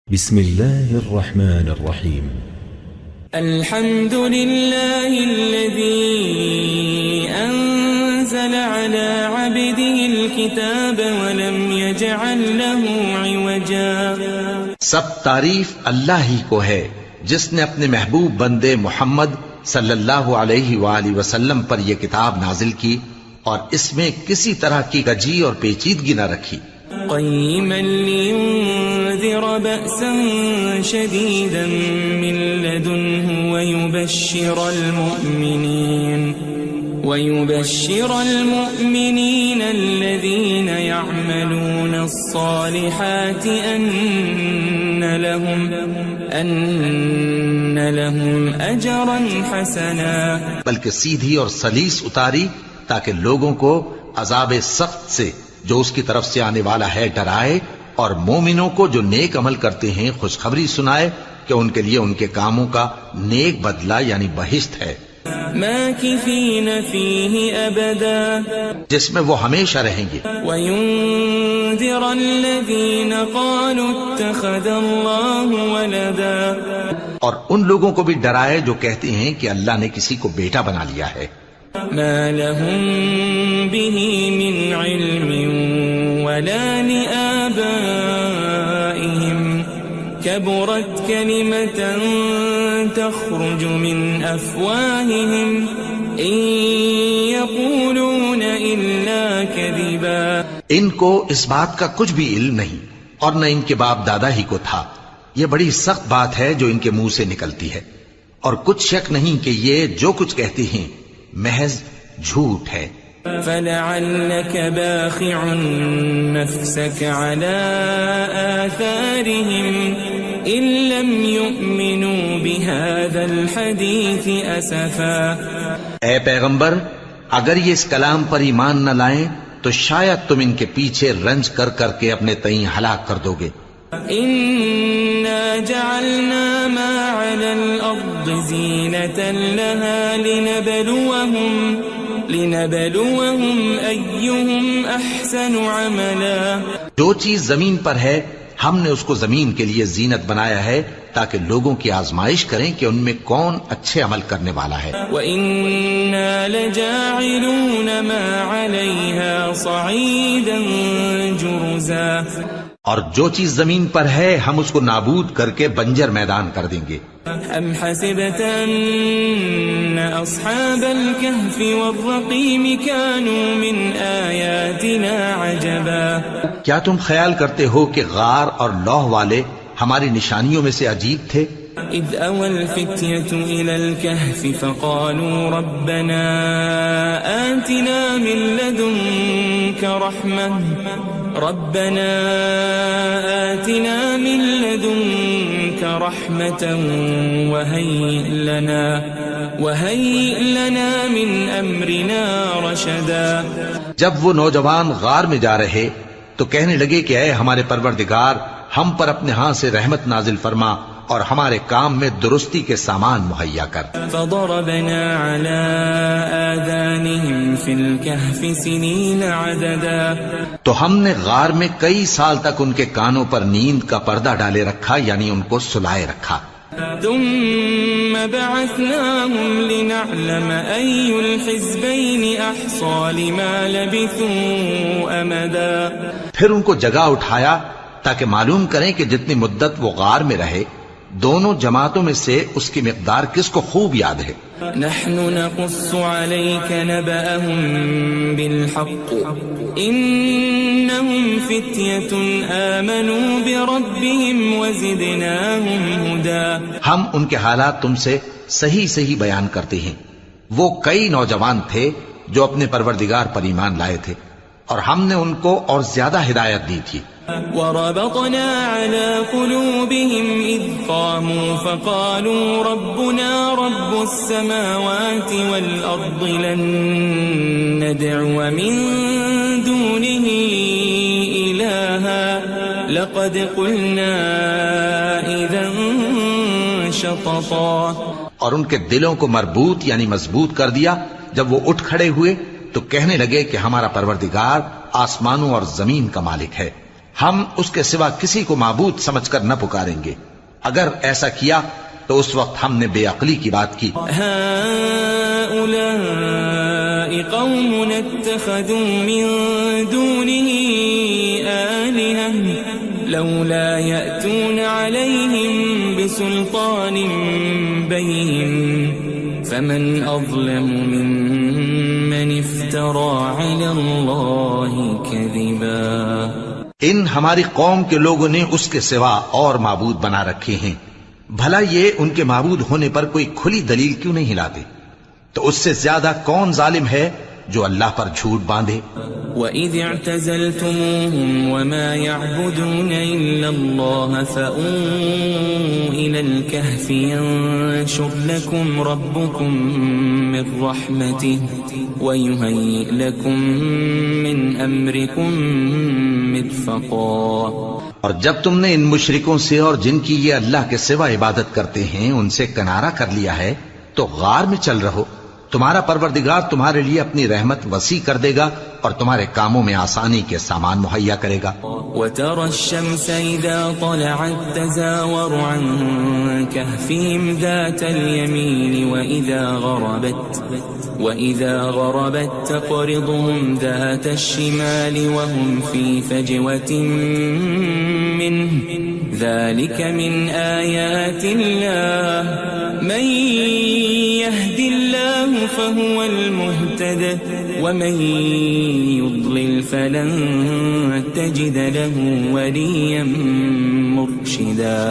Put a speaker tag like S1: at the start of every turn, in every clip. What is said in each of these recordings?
S1: بسم الله الرحمن الرحيم.
S2: الحمد لله الذي أنزل على عبده الكتاب ولم يجعل له عوجا.
S3: سب تعریف اللہ ہی کو ہے جس نے اپنے محبوب بندے محمد صلی اللہ علیہ وآلہ وسلم پر یہ کتاب نازل کی اور اس میں کسی طرح کی کجی اور پیچیدگی نہ رکھی.
S2: قيما لينذر بأسا شديدا من لدنه ويبشر المؤمنين الذين يعملون الصالحات أن لهم أجرا حسنا.
S3: بلکہ سیدھی اور سلیس اتاری تاکہ لوگوں کو عذاب سخت سے جو اس کی طرف سے آنے والا ہے ڈرائے، اور مومنوں کو جو نیک عمل کرتے ہیں خوشخبری سنائے کہ ان کے لیے ان کے کاموں کا نیک بدلہ یعنی بہشت ہے،
S2: ماکثین فیہ ابدا،
S3: جس میں وہ ہمیشہ رہیں گے.
S2: وینذر الذین قالوا اتخذ اللہ ولدا،
S3: اور ان لوگوں کو بھی ڈرائے جو کہتے ہیں کہ اللہ نے کسی کو بیٹا بنا لیا ہے.
S2: ما لهم به من علم ولا لآبائهم كبرت كلمة تخرج من أفواههم إن يقولون إلا كذبا.
S3: ان کو اس بات کا کچھ بھی علم نہیں اور نہ ان کے باپ دادا ہی کو تھا. یہ بڑی سخت بات ہے جو ان کے منہ سے نکلتی ہے، اور کچھ شک نہیں کہ یہ جو کچھ کہتے ہیں محض جھوٹ ہے.
S2: فلعلك باخع نفسك على آثارهم إن لم يؤمنوا بهذا الحديث أسفا.
S3: اے پیغمبر، اگر یہ اس کلام پر ایمان نہ لائیں تو شاید تم ان کے پیچھے رنج کر کر کے اپنے تئیں ہلاک کر دو گے.
S2: إنا جعلنا ما على الأرض زينة لها لنبلوهم أيهم أحسن عملا.
S3: جو چیز زمین پر ہے ہم نے اس کو زمین کے لیے زینت بنایا ہے تاکہ لوگوں کی آزمائش کریں کہ ان میں کون اچھے عمل کرنے والا ہے.
S2: وَإِنَّا لَجَاعِلُونَ مَا عَلَيْهَا صَعِيدًا جُرُزًا.
S3: اور جو چیز زمین پر ہے ہم اس کو نابود کر کے بنجر میدان کر دیں گے.
S2: أَمْ حَسِبْتَ أَنَّ أَصْحَابَ الْكَهْفِ وَالرَّقِيمِ كَانُوا مِنْ آيَاتِنَا عَجَبًا.
S3: کیا تم خیال کرتے ہو کہ غار اور لوح والے ہماری نشانیوں میں سے عجیب تھے؟
S2: إِذْ أَوَى الْفِتْيَةُ إِلَى الْكَهْفِ فَقَالُوا رَبَّنَا آتِنَا مِن لَّدُنكَ رَحْمَةً وَهَيِّئْ لَنَا مِنْ أَمْرِنَا رَشَدًا.
S3: جب وہ نوجوان غار میں جا رہے تو کہنے لگے کہ اے ہمارے پروردگار، ہم پر اپنے ہاں سے رحمت نازل فرما اور ہمارے کام میں درستی کے سامان مہیا کر.
S2: فضربنا على آذانهم في الكهف سنين عددا.
S3: تو ہم نے غار میں کئی سال تک ان کے کانوں پر نیند کا پردہ ڈالے رکھا، یعنی ان کو سلائے رکھا.
S2: ثم بعثناهم لنعلم أي الحزبين أحصى لما لبثوا أمدا.
S3: پھر ان کو جگہ اٹھایا تاکہ معلوم کریں کہ جتنی مدت وہ غار میں رہے دونوں جماعتوں میں سے اس کی مقدار کس کو خوب یاد ہے.
S2: نحن نقص عليك نبأهم بالحق إنهم فتية آمنوا بربهم وزدناهم هدى.
S3: ہم ان کے حالات تم سے صحیح صحیح بیان کرتے ہیں. وہ کئی نوجوان تھے جو اپنے پروردگار پر ایمان لائے تھے اور ہم نے ان کو اور زیادہ ہدایت دی تھی.
S2: وربطنا على قلوبهم إذ قاموا فقالوا ربنا رب السماوات والأرض لن ندعو من دونه إلها لقد قلنا إذا شططا.
S3: اور ان کے دلوں کو مربوط یعنی مضبوط کر دیا. جب وہ اٹھ کھڑے ہوئے تو کہنے لگے کہ ہمارا پروردگار آسمانوں اور زمین کا مالک ہے، ہم اس کے سوا کسی کو معبود سمجھ کر نہ پکاریں گے. اگر ایسا کیا تو اس وقت ہم نے بے عقلی کی بات کی.
S2: هؤلاء قوم اتخذوا من دونه آلهة لولا يأتون عليهم بسلطان بين فمن أظلم ممن افترى على الله كذبا.
S3: ان ہماری قوم کے لوگوں نے اس کے سوا اور معبود بنا رکھے ہیں. بھلا یہ ان کے معبود ہونے پر کوئی کھلی دلیل کیوں نہیں لاتے؟ تو اس سے زیادہ کون ظالم ہے جو اللہ پر جھوٹ باندھے؟
S2: وَإِذِ اعْتَزَلْتُمُوهُمْ وَمَا يَعْبُدُونَ إِلَّا اللَّهَ فَأْوُوا إِلَى الْكَهْفِ يَنشُرْ لَكُمْ رَبُّكُمْ مِنْ رَحْمَتِهِ وَيُهَيِّئْ لَكُمْ مِنْ أَمْرِكُمْ مِرْفَقًا.
S3: اور جب تم نے ان مشرکوں سے اور جن کی یہ اللہ کے سوا عبادت کرتے ہیں ان سے کنارہ کر لیا ہے تو غار میں چل رہو. تمہارا پروردگار تمہارے لیے اپنی رحمت وسیع کر دے گا اور تمہارے کاموں میں آسانی کے سامان مہیا کرے گا.
S2: وَتَرَى الشَّمْسَ إِذَا طَلَعَتْ تَزَاوَرُ عَنْ كَهْفِهِمْ ذَاتَ الْيَمِينِ وَإِذَا غَرَبَتْ تَقْرِضُهُمْ ذَاتَ الشِّمَالِ وَهُمْ فِي فَجْوَةٍ مِّنْهُ ذَلِكَ مِنْ آيَاتِ اللَّهِ مَنْ يَهْدِ اللَّهُ فَهُوَ الْمُهْتَدِ وَمَنْ يُضْلِلْ فَلَنْ تَجِدَ لَهُ وَلِيًّا مُرْشِدًا.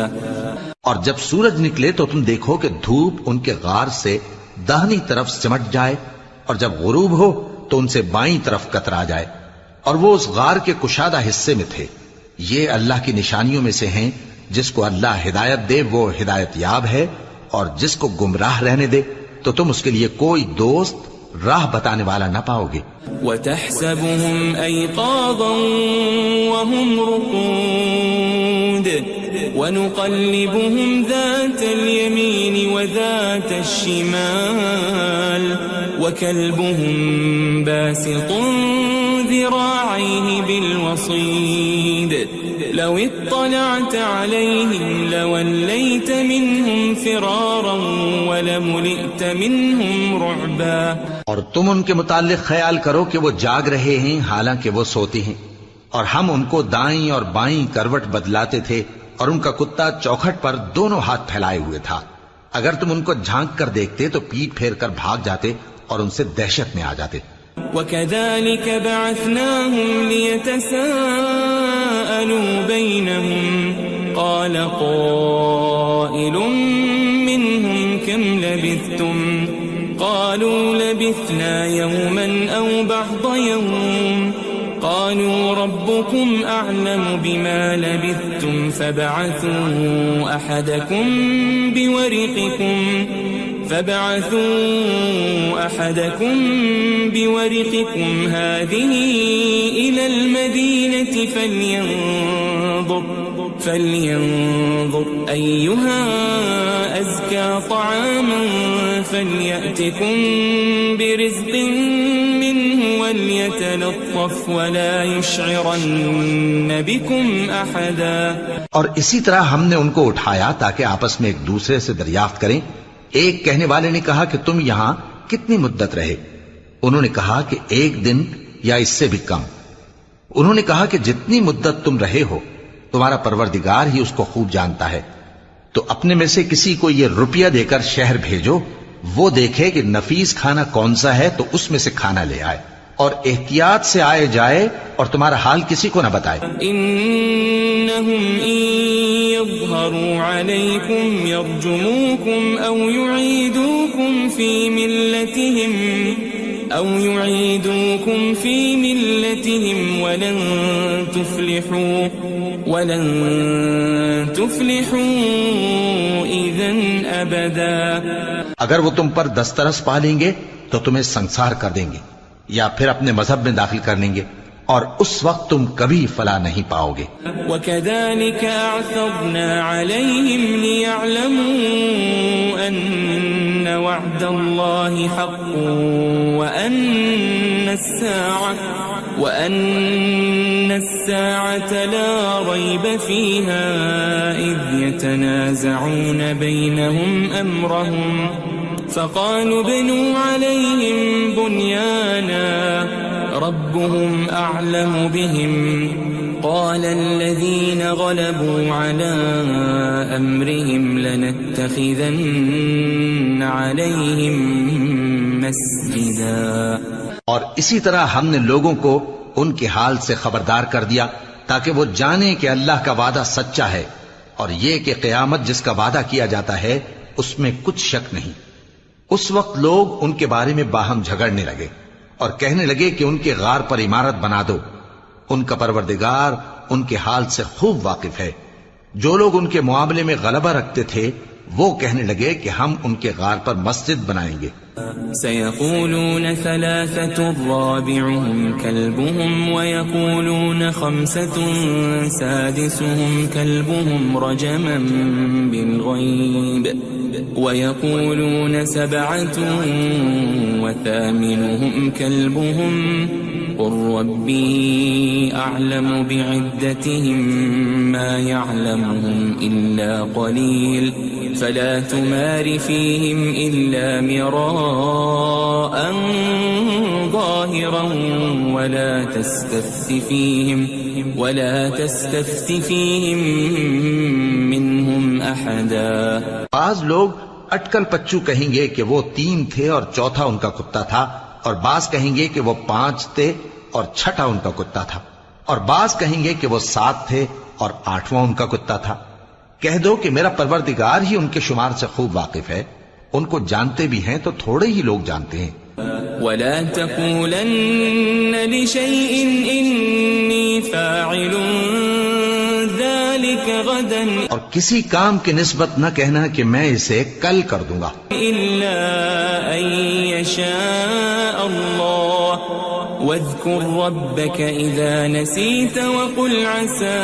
S3: اور جب سورج نکلے تو تم دیکھو کہ دھوپ ان کے غار سے داہنی طرف سمٹ جائے اور جب غروب ہو تو ان سے بائیں طرف کترا جائے اور وہ اس غار کے کشادہ حصے میں تھے. یہ اللہ کی نشانیوں میں سے ہیں. جس کو اللہ ہدایت دے وہ ہدایت یاب ہے اور جس کو گمراہ رہنے دے تو تم اس کے لیے کوئی دوست راہ بتانے والا نہ پاؤ گے.
S2: وَتَحْسَبُهُمْ أَيْقَاظًا وَهُمْ رُقُودٌ وَنُقَلِّبُهُمْ ذَاتَ الْيَمِينِ وَذَاتَ الشِّمَالِ وَكَلْبُهُمْ بَاسِطٌ ذِرَاعَيْهِ بِالْوَصِيدِ لَوِ اطَّلَعْتَ عَلَيْهِمْ لَوَلَّيْتَ مِنْهُمْ فِرَارًا وَلَمُلِئْتَ مِنْهُمْ رُعْبًا.
S3: اور تم ان کے متعلق خیال کرو کہ وہ جاگ رہے ہیں حالانکہ وہ سوتے ہیں اور ہم ان کو دائیں اور بائیں کروٹ بدلاتے تھے اور ان کا کتا چوکھٹ پر دونوں ہاتھ پھیلائے ہوئے تھا. اگر تم ان کو جھانک کر دیکھتے تو پیٹ پھیر کر بھاگ جاتے اور ان سے دہشت میں آ جاتے.
S2: وَكَذَلِكَ بَعَثْنَاهُمْ لِيَتَسَاءَلُوا بَيْنَهُمْ قَالَ قَائِلٌ مِّنْهُمْ كَمْ لَبِثْتُمْ قَالُوا لَبِثْنَا يَوْمًا أَوْ بَعْضَ يَوْمٍ قَالُوا رَبُّكُمْ أَعْلَمُ بِمَا لَبِثْتُمْ فَابْعَثُوا أَحَدَكُمْ بِوَرِقِكُمْ هَذِهِ إِلَى الْمَدِينَةِ فَلْيَنظُرْ أَيُّهَا أَزْكَى طَعَامًا فَلْيَأْتِكُمْ بِرِزْقٍ مِّنْهُ وَلْيَتَلَطَّفْ وَلَا يُشْعِرَنَّ بِكُمْ أَحَدًا.
S3: اور اسی طرح ہم نے ان کو اٹھایا تاکہ آپس میں ایک دوسرے سے دریافت کریں. ایک کہنے والے نے کہا کہ تم یہاں کتنی مدت رہے؟ انہوں نے کہا کہ 1 دن یا اس سے بھی کم. انہوں نے کہا کہ جتنی مدت تم رہے ہو تمہارا پروردگار ہی اس کو خوب جانتا ہے. تو اپنے میں سے کسی کو یہ روپیہ دے کر شہر بھیجو، وہ دیکھے کہ نفیس کھانا کون سا ہے تو اس میں سے کھانا لے آئے اور احتیاط سے آئے جائے اور تمہارا حال کسی کو نہ بتائے.
S2: انہم ان یظہروا علیکم یرجموکم او یعیدوکم فی ملتہم ولن تفلحوا اذن ابدا.
S3: اگر وہ تم پر دسترس پا لیں گے تو تمہیں سنسار کر دیں گے یا پھر اپنے مذہب میں داخل کر لیں گے اور اس وقت تم کبھی فلاح نہیں پاؤ گے.
S2: وَكَذَلِكَ أَعْثَرْنَا عَلَيْهِمْ لِيَعْلَمُوا أَنَّ وَعْدَ اللَّهِ حَقٌّ وَأَنَّ وأن الساعة لا ريب فيها إذ يتنازعون بينهم أمرهم فقالوا ابنوا عليهم بنيانا ربهم أعلم بهم قال الذين غلبوا على أمرهم لنتخذن عليهم مسجدا.
S3: اور اسی طرح ہم نے لوگوں کو ان کے حال سے خبردار کر دیا تاکہ وہ جانیں کہ اللہ کا وعدہ سچا ہے اور یہ کہ قیامت جس کا وعدہ کیا جاتا ہے اس میں کچھ شک نہیں. اس وقت لوگ ان کے بارے میں باہم جھگڑنے لگے اور کہنے لگے کہ ان کے غار پر عمارت بنا دو. ان کا پروردگار ان کے حال سے خوب واقف ہے. جو لوگ ان کے معاملے میں غلبہ رکھتے تھے وہ کہنے لگے کہ ہم ان کے غار پر مسجد بنائیں گے.
S2: سيقولون ثلاثة رابعهم كلبهم ويقولون خمسة سادسهم كلبهم رجما بالغيب ويقولون سبعة وثامنهم كلبهم قل ربي أعلم بعدتهم ما يعلمهم إلا قليل فلا تمار فيهم إلا مراء ظاهرا ولا تستفت فيهم منهم أحدا.
S3: بعض لوگ اٹکل پچو کہیں گے کہ وہ 3 تھے اور چوتھا ان کا کتا تھا، اور بعض کہیں گے کہ وہ 5 تھے اور چھٹا ان کا کتا تھا، اور بعض کہیں گے کہ وہ 7 تھے اور 8واں ان کا کتا تھا. کہہ دو کہ میرا پروردگار ہی ان کے شمار سے خوب واقف ہے. ان کو جانتے بھی ہیں تو تھوڑے ہی لوگ جانتے ہیں.
S2: ولا تقولن لشيء إني فاعل ذلك غدا
S3: اور کسی کام کی نسبت نہ کہنا کہ میں اسے کل کر دوں گا
S2: إلا أن يشاء الله واذكر ربك إذا نسيت وقل عسى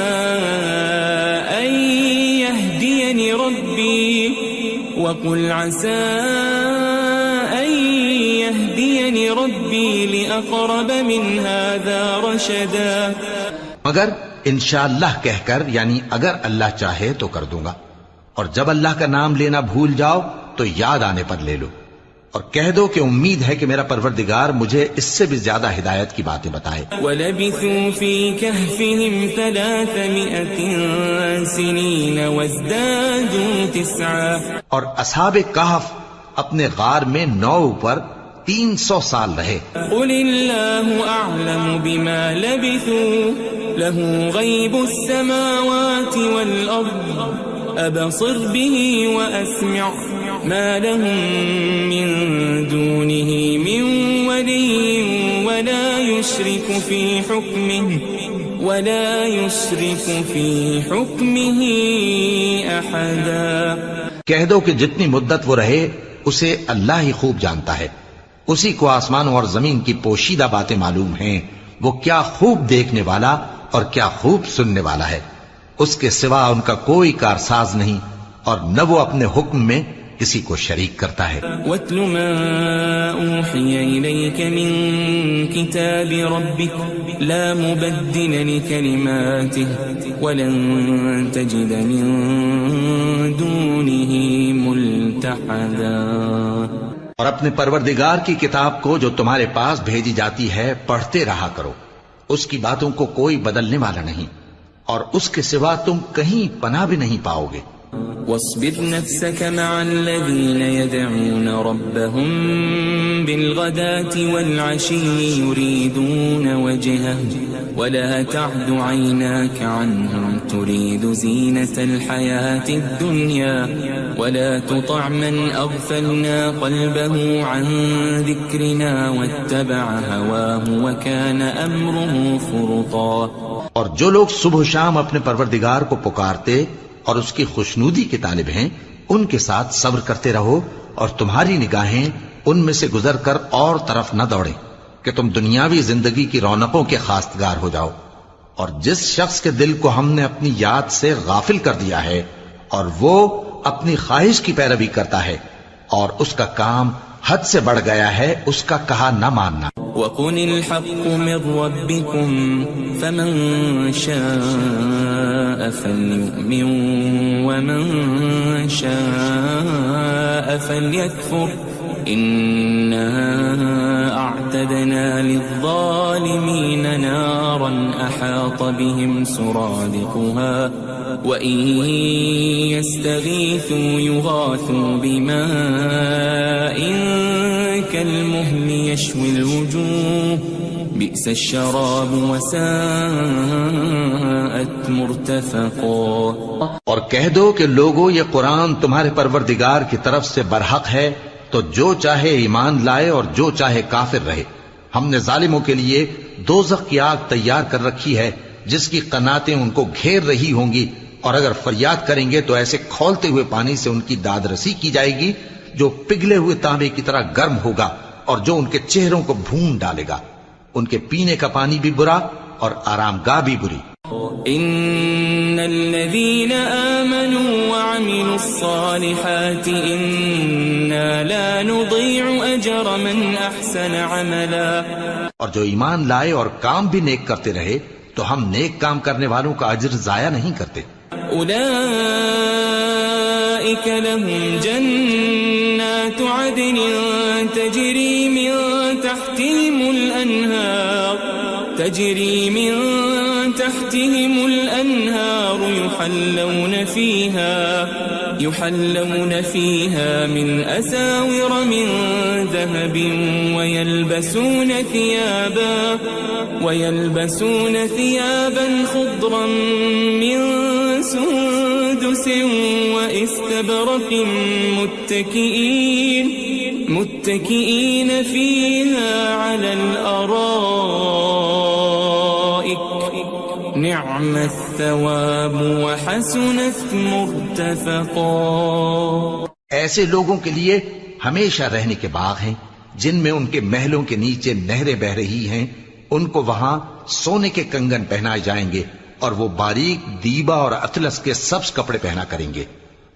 S2: أن يهديني ربي لأقرب من هذا رشدا.
S3: مگر انشاءاللہ کہہ کر، یعنی اگر اللہ چاہے تو کر دوں گا، اور جب اللہ کا نام لینا بھول جاؤ تو یاد آنے پر لے لو، اور کہہ دو کہ امید ہے کہ میرا پروردگار مجھے اس سے بھی زیادہ ہدایت کی باتیں بتائے.
S2: وَلَبِثُوا فِي كَهْفِهِمْ 300 سِنِينَ وَازْدَادُوا 9.
S3: اور اصحاب کہف اپنے غار میں 9 پر 300 سال رہے.
S2: قُلِ اللَّهُ أَعْلَمُ بِمَا لَبِثُوا لَهُ غَيْبُ السَّمَاوَاتِ وَالْأَرْضِ أَبْصِرْ بِهِ وَأَسْمِعْ مَا لَهُم مِّن دُونِهِ مِن وَلِيٍّ وَلَا يُشْرِكُ فِي حُكْمِهِ أَحَدًا.
S3: کہہ دو کہ جتنی مدت وہ رہے اسے اللہ ہی خوب جانتا ہے. اسی کو آسمانوں اور زمین کی پوشیدہ باتیں معلوم ہیں. وہ کیا خوب دیکھنے والا اور کیا خوب سننے والا ہے. اس کے سوا ان کا کوئی کارساز نہیں، اور نہ وہ اپنے حکم میں کسی کو شریک کرتا ہے.
S2: وَاتْلُ مَا أُوحِيَ إِلَيْكَ مِن كِتَابِ رَبِّكَ لَا مُبَدِّلَ لِكَلِمَاتِهِ وَلَن تَجِدَ مِن دُونِهِ مُلْتَحَدًا.
S3: اور اپنے پروردگار کی کتاب کو جو تمہارے پاس بھیجی جاتی ہے پڑھتے رہا کرو. اس کی باتوں کو کوئی بدلنے والا نہیں، اور اس کے سوا تم کہیں پناہ بھی نہیں پاؤ گے.
S2: واصبر نفسك مع الذين يدعون ربهم بالغداة والعشي يريدون وجهه ولا تعد عيناك عنهم تريد زينة الحياة الدنيا ولا تطع من أغفلنا قلبه عن ذكرنا واتبع هواه وكان أمره فرطا.
S3: اور جو لوگ صبح و شام اپنے پروردگار کو پکارتے اور اس کی خوشنودی کے طالب ہیں ان کے ساتھ صبر کرتے رہو، اور تمہاری نگاہیں ان میں سے گزر کر اور طرف نہ دوڑیں کہ تم دنیاوی زندگی کی رونقوں کے خواستگار ہو جاؤ. اور جس شخص کے دل کو ہم نے اپنی یاد سے غافل کر دیا ہے اور وہ اپنی خواہش کی پیروی کرتا ہے اور اس کا کام حد سے بڑھ گیا ہے، اس کا کہا نہ ماننا.
S2: وقل الحق من ربكم فمن شاء فليؤمن ومن شاء فليكفر إنا أعتدنا للظالمين نارا أحاط بهم سرادقها وإن يستغيثوا يغاثوا بماء كالمهل يشوي الوجوه بئس الشراب وساءت مرتفقا.
S3: اور کہہ دو کہ لوگو یہ قرآن تمہارے پروردگار کی طرف سے برحق ہے، تو جو چاہے ایمان لائے اور جو چاہے کافر رہے. ہم نے ظالموں کے لیے دوزخ کی آگ تیار کر رکھی ہے جس کی قناتیں ان کو گھیر رہی ہوں گی، اور اگر فریاد کریں گے تو ایسے کھولتے ہوئے پانی سے ان کی داد رسی کی جائے گی جو پگھلے ہوئے تانبے کی طرح گرم ہوگا اور جو ان کے چہروں کو بھون ڈالے گا. ان کے پینے کا پانی بھی برا اور آرام گاہ بھی بری.
S2: ان الذين آمنوا وعملوا الصالحات انا لا نضيع اجر من احسن عملا.
S3: اور جو ایمان لائے اور کام بھی نیک کرتے رہے تو ہم نیک کام کرنے والوں کا اجر ضائع نہیں کرتے.
S2: اولئك لهم جنات عدن تجري من تحتهم الأنهار يحلون فيها من أساور من ذهب ويلبسون ثيابا خضرا من سندس واستبرق متكئين فيها على الأرائك نعم الثواب وحسنت مرتفقا.
S3: ایسے لوگوں کے لیے ہمیشہ رہنے کے باغ ہیں جن میں ان کے محلوں کے نیچے نہریں بہ رہی ہیں. ان کو وہاں سونے کے کنگن پہنائے جائیں گے اور وہ باریک دیبا اور اطلس کے سبز کپڑے پہنا کریں گے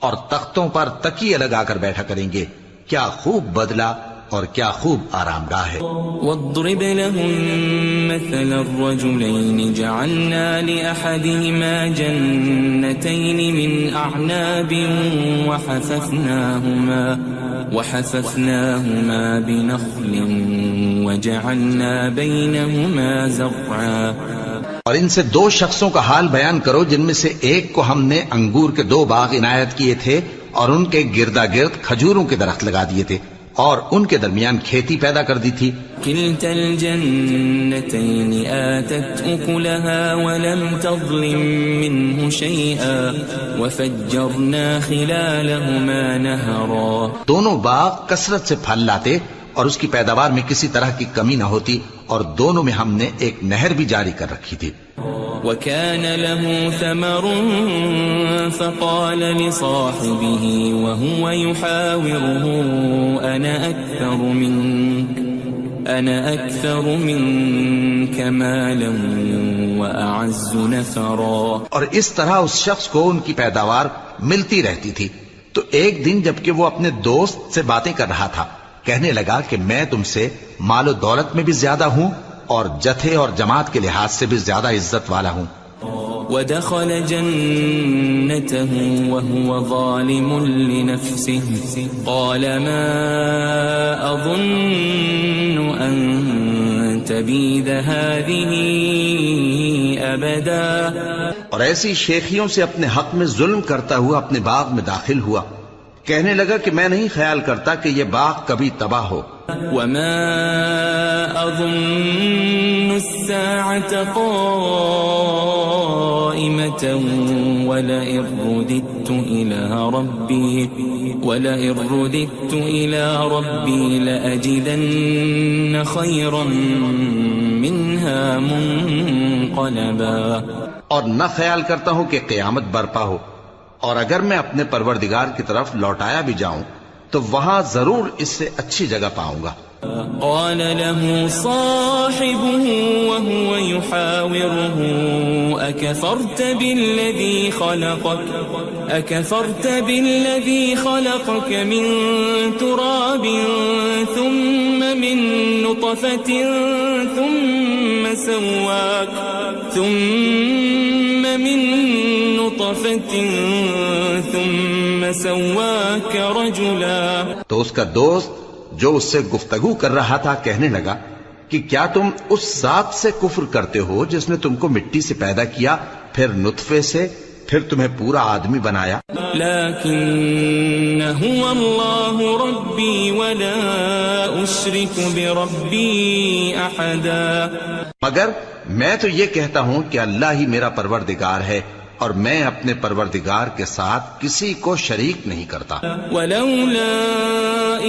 S3: اور تختوں پر تکیے لگا کر بیٹھا کریں گے. کیا خوب بدلہ اور کیا خوب آرام گاہ ہے.
S2: واضرب لهم مثل الرجلين جعلنا لأحدهما جنتين من أعناب وحففناهما بنخل وجعلنا بينهما زرعا.
S3: اور ان سے دو شخصوں کا حال بیان کرو جن میں سے ایک کو ہم نے انگور کے 2 باغ عنایت کیے تھے اور ان کے گردا گرد کھجوروں کے درخت لگا دیے تھے اور ان کے درمیان کھیتی پیدا کر دی تھی.
S2: كلتا الجنتين آتت أكلها ولم تظلم منه شيئا وفجرنا خلالهما نهرا.
S3: دونوں باغ کثرت سے پھل لاتے اور اس کی پیداوار میں کسی طرح کی کمی نہ ہوتی اور دونوں میں ہم نے ایک نہر بھی جاری کر رکھی تھی.
S2: وكان له ثمر فقال لصاحبه وهو يحاوره أنا أكثر منك مالا وأعز نفرا.
S3: اور اس طرح اس شخص کو ان کی پیداوار ملتی رہتی تھی. تو ایک دن جبکہ وہ اپنے دوست سے باتیں کر رہا تھا کہنے لگا کہ میں تم سے مال و دولت میں بھی زیادہ ہوں اور جتھے اور جماعت کے لحاظ سے بھی زیادہ عزت والا ہوں.
S2: ودخل جنته وهو ظالم لنفسه قال ما أظن أن تبيد هذه أبدا.
S3: اور ایسی شیخیوں سے اپنے حق میں ظلم کرتا ہوا اپنے باغ میں داخل ہوا. کہنے لگا کہ میں نہیں خیال کرتا کہ یہ باغ کبھی تباہ ہو.
S2: وما أظن الساعة قائمة ولئن رددت إلى ربي لأجدن خيرا منها منقلبا.
S3: اور نہ خیال کرتا ہوں کہ قیامت برپا ہو اور اگر میں اپنے پروردگار کی طرف لوٹایا بھی جاؤں تو وہاں ضرور اس سے اچھی جگہ پاؤں گا.
S2: قال له صاحبه وهو يحاوره أكفرت بالذي خلقك من تراب ثم من نطفة ثم سواك رجلا.
S3: تو اس کا دوست جو اس سے گفتگو کر رہا تھا کہنے لگا کہ کیا تم اس ذات سے کفر کرتے ہو جس نے تم کو مٹی سے پیدا کیا، پھر نطفے سے، پھر تمہیں پورا آدمی بنایا؟
S2: لیکن هو اللہ ربی ولا اشرک بربی احدا.
S3: مگر میں تو یہ کہتا ہوں کہ اللہ ہی میرا پروردگار ہے اور میں اپنے پروردگار کے ساتھ کسی کو شریک نہیں کرتا.
S2: ولولا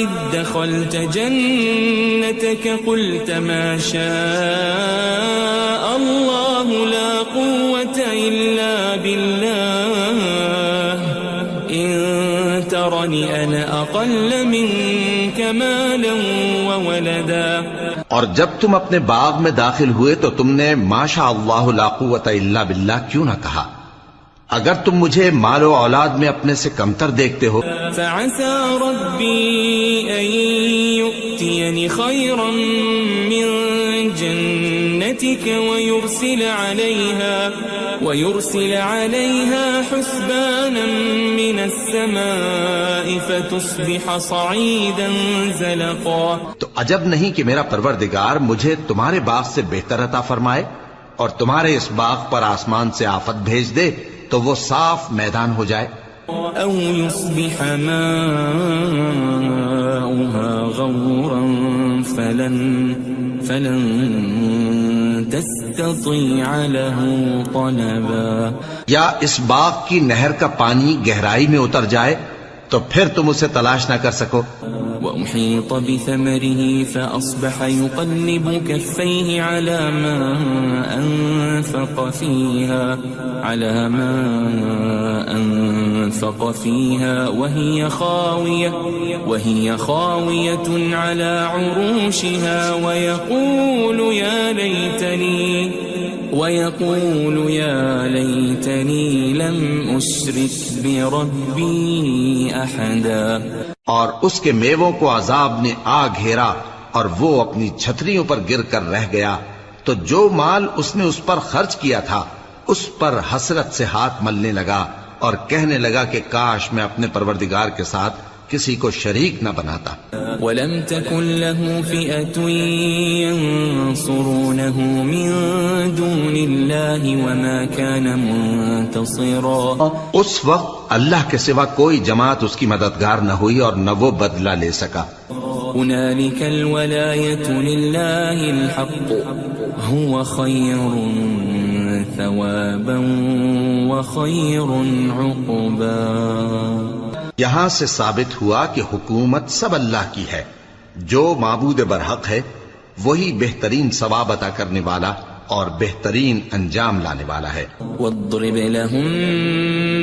S2: اذ دخلت جنتك قلت ما شاء الله لا قوة إلا بالله إن ترني أنا أقل منك مالا وولدا.
S3: اور جب تم اپنے باغ میں داخل ہوئے تو تم نے ما شاء اللہ لا قوت الا باللہ کیوں نہ کہا؟ اگر تم مجھے مال و اولاد میں اپنے سے کمتر دیکھتے ہو.
S2: فعسى ربي أن يؤتيني خيرا من جنتك ويرسل عليها حسبانا من السماء فتصبح صعيدا زلقا.
S3: تو عجب نہیں کہ میرا پروردگار مجھے تمہارے باغ سے بہتر عطا فرمائے اور تمہارے اس باغ پر آسمان سے آفت بھیج دے تو وہ صاف میدان ہو جائے.
S2: او يصبح ماؤها غورا فلن تستطيع له طلبا.
S3: یا اس باغ کی نہر کا پانی گہرائی میں اتر جائے تو پھر تم اسے تلاش نہ کر سکو.
S2: وأحيط بثمره فأصبح يقلب كفيه على ما أنفق فيها وهي خاوية على عروشها ويقول يا ليتني لم أشرك بربي أحدا.
S3: اور اس کے میووں کو عذاب نے آ گھیرا اور وہ اپنی چھتریوں پر گر کر رہ گیا، تو جو مال اس نے اس پر خرچ کیا تھا اس پر حسرت سے ہاتھ ملنے لگا اور کہنے لگا کہ کاش میں اپنے پروردگار کے ساتھ کسی کو شریک نہ بناتا.
S2: وَلَمْ تَكُنْ لَهُ فِئَةٌ يَنْصُرُونَهُ مِنْ دُونِ اللَّهِ وَمَا كَانَ مُنْتَصِرًا.
S3: اس وقت اللہ کے سوا کوئی جماعت اس کی مددگار نہ ہوئی اور نہ وہ بدلہ لے سکا.
S2: هُنَالِكَ الْوَلَایَةُ لِلَّهِ الْحَقُّ هُوَ خَيْرٌ ثَوَابًا وَخَيْرٌ عُقْبًا.
S3: یہاں سے ثابت ہوا کہ حکومت سب اللہ کی ہے، جو معبود برحق ہے وہی بہترین ثواب عطا کرنے والا اور بہترین انجام لانے والا ہے.
S2: وَاضْرِبْ لَهُم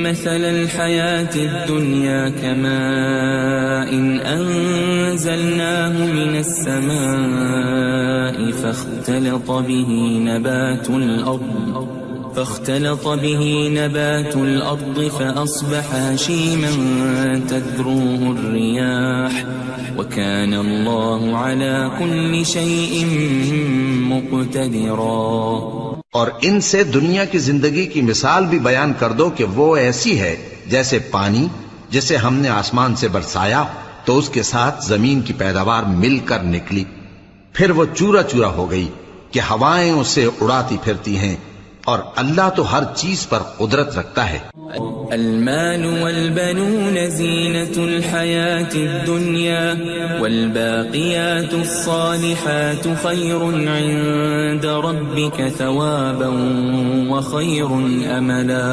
S2: مَّثَلَ الْحَيَاةِ الدُّنْيَا كَمَاءٍ أَنزَلْنَاهُ مِنَ السَّمَاءِ فاختلط به نبات الأرض فأصبح هشيما تذروه الرياح وكان الله على كل شيء مقتدرا.
S3: اور ان سے دنیا کی زندگی کی مثال بھی بیان کر دو کہ وہ ایسی ہے جیسے پانی جسے ہم نے آسمان سے برسایا تو اس کے ساتھ زمین کی پیداوار مل کر نکلی، پھر وہ چورا چورا ہو گئی کہ ہوائیں اسے اڑاتی پھرتی ہیں، اور اللہ تو ہر چیز پر قدرت رکھتا ہے.
S2: المال والبنون زینة الحیاة الدنیا والباقیات الصالحات خیر عند ربک ثوابا وخیر املا.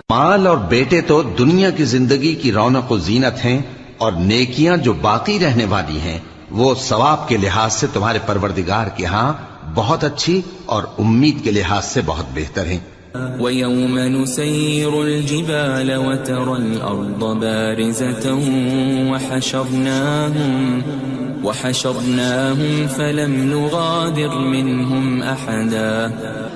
S3: مال اور بیٹے تو دنیا کی زندگی کی رونق و زینت ہیں، اور نیکیاں جو باقی رہنے والی ہیں وہ ثواب کے لحاظ سے تمہارے پروردگار کے ہاں بہت اچھی اور امید کے لحاظ سے بہت بہتر ہیں.
S2: ويوم نسير الجبال وترى الأرض بارزة وحشرناهم فلم نغادر منهم أحدا.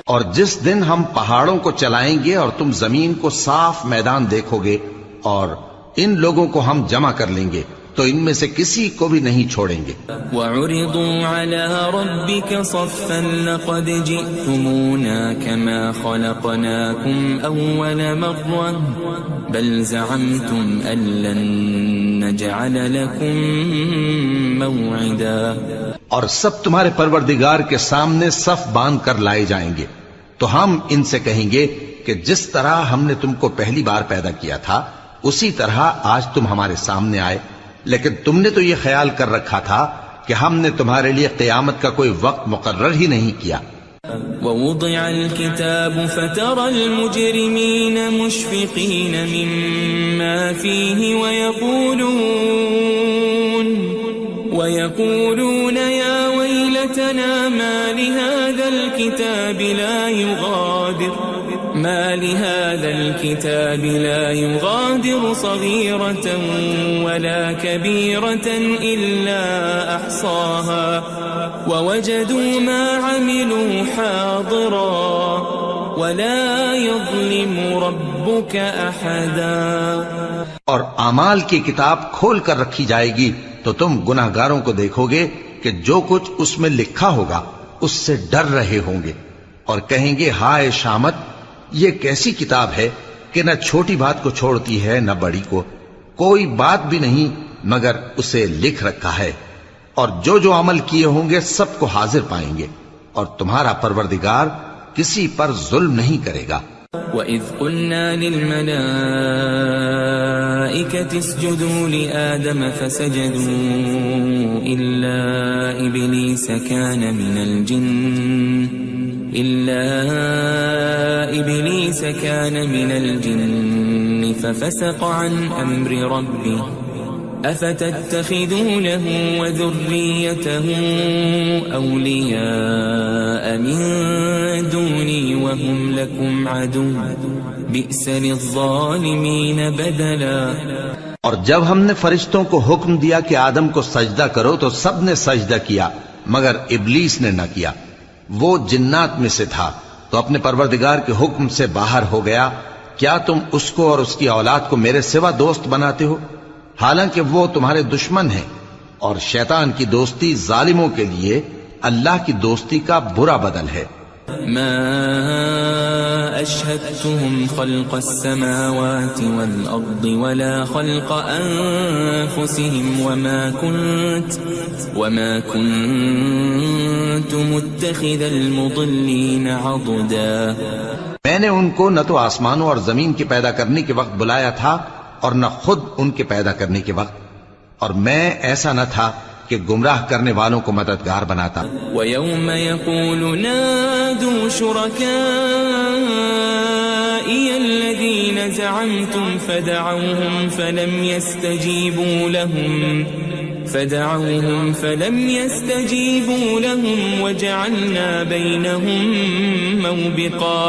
S3: اور جس دن ہم پہاڑوں کو چلائیں گے اور تم زمین کو صاف میدان دیکھو گے اور ان لوگوں کو ہم جمع کر لیں گے تو ان میں سے کسی کو بھی نہیں چھوڑیں گے.
S2: وَعُرِضُوا عَلَى رَبِّكَ صَفًّا لَقَدْ جِئْتُمُونَا كَمَا خَلَقْنَاكُمْ أَوَّلَ مَرَّةٍ بَلْ زَعَمْتُمْ أَن لَّن نَّجْعَلَ لَكُم مَّوْعِدًا.
S3: اور سب تمہارے پروردگار کے سامنے صف باندھ کر لائے جائیں گے تو ہم ان سے کہیں گے کہ جس طرح ہم نے تم کو پہلی بار پیدا کیا تھا اسی طرح آج تم ہمارے سامنے آئے، لیکن تم نے تو یہ خیال کر رکھا تھا کہ ہم نے تمہارے لیے قیامت کا کوئی وقت مقرر ہی نہیں کیا.
S2: ووضع الكتاب فترى المجرمين مشفقين مما فيه ويقولون يا ويلتنا ما لهذا الكتاب لا يغادر صغيرة ولا كبيرة إلا أحصاها ووجدوا ما عملوا حاضرا ولا يظلم ربك أحدا.
S3: اور اعمال کی کتاب کھول کر رکھی جائے گی تو تم گناہگاروں کو دیکھو گے کہ جو کچھ اس میں لکھا ہوگا اس سے ڈر رہے ہوں گے اور کہیں گے ہائے شامت، یہ کیسی کتاب ہے کہ نہ چھوٹی بات کو چھوڑتی ہے نہ بڑی کو، کوئی بات بھی نہیں مگر اسے لکھ رکھا ہے، اور جو عمل کیے ہوں گے سب کو حاضر پائیں گے، اور تمہارا پروردگار کسی پر ظلم نہیں کرے گا.
S2: وَإِذْ قُلْنَا لِلْمَلَائِكَةِ اسْجُدُوا لِآدَمَ فَسَجَدُوا إِلَّا إِبْلِيسَ كَانَ مِنَ الْجِنِّ فَفَسَقَ عَنْ أَمْرِ رَبِّهِ أَفَتَتَّخِذُونَهُ وَذُرِّيَّتَهُ أَوْلِيَاءَ مِن دُونِي وَهُمْ لَكُمْ عَدُوٌّ بِئْسَ لِلظَّالِمِينَ بَدَلًا.
S3: اور جب ہم نے فرشتوں کو حکم دیا کہ آدم کو سجدہ کرو تو سب نے سجدہ کیا مگر ابلیس نے نہ کیا، وہ جنات میں سے تھا تو اپنے پروردگار کے حکم سے باہر ہو گیا. کیا تم اس کو اور اس کی اولاد کو میرے سوا دوست بناتے ہو حالانکہ وہ تمہارے دشمن ہیں، اور شیطان کی دوستی ظالموں کے لیے اللہ کی دوستی کا برا بدل ہے.
S2: ما أشهدتهم خلق السماوات والأرض ولا خلق أنفسهم وما كنت متخذ المضلين عضدا.
S3: میں نے ان کو نہ تو آسمانوں اور زمین کے پیدا کرنے کے وقت بلایا تھا اور نہ خود ان کے پیدا کرنے کے وقت، اور میں ایسا نہ تھا کہ گمراہ کرنے والوں کو مددگار بناتا.
S2: وَيَوْمَ يَقُولُ نَادُوا شُرَكَائِيَ الَّذِينَ زَعَمْتُمْ فَدَعَوْهُمْ فَلَمْ يَسْتَجِيبُوا لَهُمْ وَجَعَلْنَا بَيْنَهُمْ مَوْبِقًا.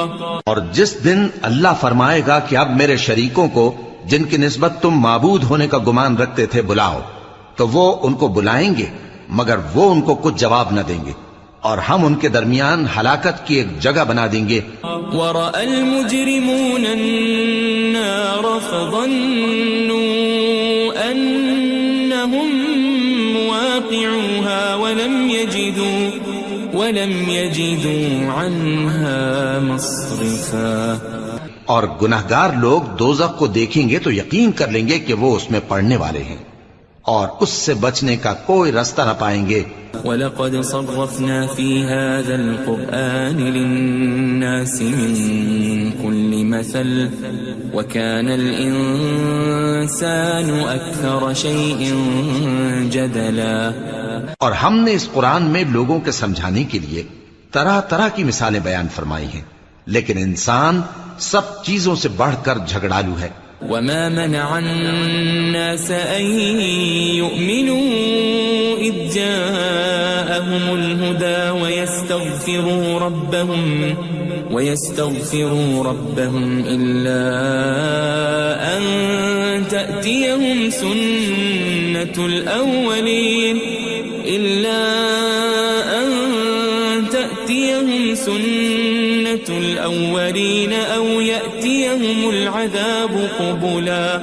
S3: اور جس دن اللہ فرمائے گا کہ اب میرے شریکوں کو جن کی نسبت تم معبود ہونے کا گمان رکھتے تھے بلاؤ، تو وہ ان کو بلائیں گے مگر وہ ان کو کچھ جواب نہ دیں گے، اور ہم ان کے درمیان ہلاکت کی ایک جگہ بنا دیں گے.
S2: وَرَأَى الْمُجْرِمُونَ النَّارَ فَظَنُّوا أَنَّهُمْ مُوَاقِعُوهَا وَلَمْ يَجِدُوا عَنْهَا مَصْرِفًا.
S3: اور گناہگار لوگ دوزخ کو دیکھیں گے تو یقین کر لیں گے کہ وہ اس میں پڑنے والے ہیں اور اس سے بچنے کا کوئی راستہ نہ پائیں گے.
S2: وَلَقَدْ صَرَّفْنَا فِي هَذَا الْقُرْآنِ لِلنَّاسِ مِنْ كُلِّ مَثَلٍ وَكَانَ الْإِنسَانُ أَكْثَرَ شَيْءٍ جَدَلًا.
S3: اور ہم نے اس قرآن میں لوگوں کے سمجھانے کے لیے طرح طرح کی مثالیں بیان فرمائی ہیں، لیکن انسان سب چیزوں سے بڑھ کر جھگڑالو ہے.
S2: وَمَا مَنَعَ النَّاسَ أَن يُؤْمِنُوا إِذْ جَاءَهُمُ الْهُدَى ويستغفروا ربهم إلا أن تأتيهم سنة الأولين أو يأتيهم العذاب قبلا.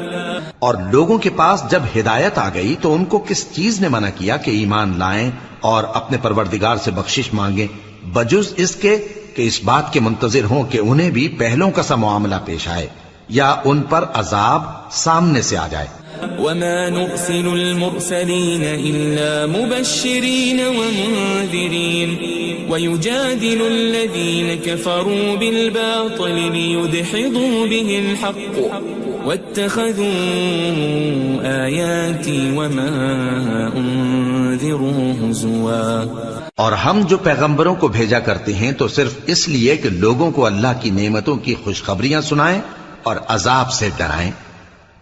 S3: اور لوگوں کے پاس جب ہدایت آ گئی تو ان کو کس چیز نے منع کیا کہ ایمان لائیں اور اپنے پروردگار سے بخشش مانگیں بجز اس کے کہ اس بات کے منتظر ہوں کہ انہیں بھی پہلوں کا سا معاملہ پیش آئے یا ان پر عذاب سامنے سے آ جائے.
S2: وما نرسل المرسلين إلا مبشرين ومنذرين ويجادل الذين كفروا بالباطل ليدحضوا به الحق واتخذوا آياتي وما أنذروا هزوا.
S3: اور ہم جو پیغمبروں کو بھیجا کرتے ہیں تو صرف اس لیے کہ لوگوں کو اللہ کی نعمتوں کی خوشخبریاں سنائیں اور عذاب سے ڈرائیں.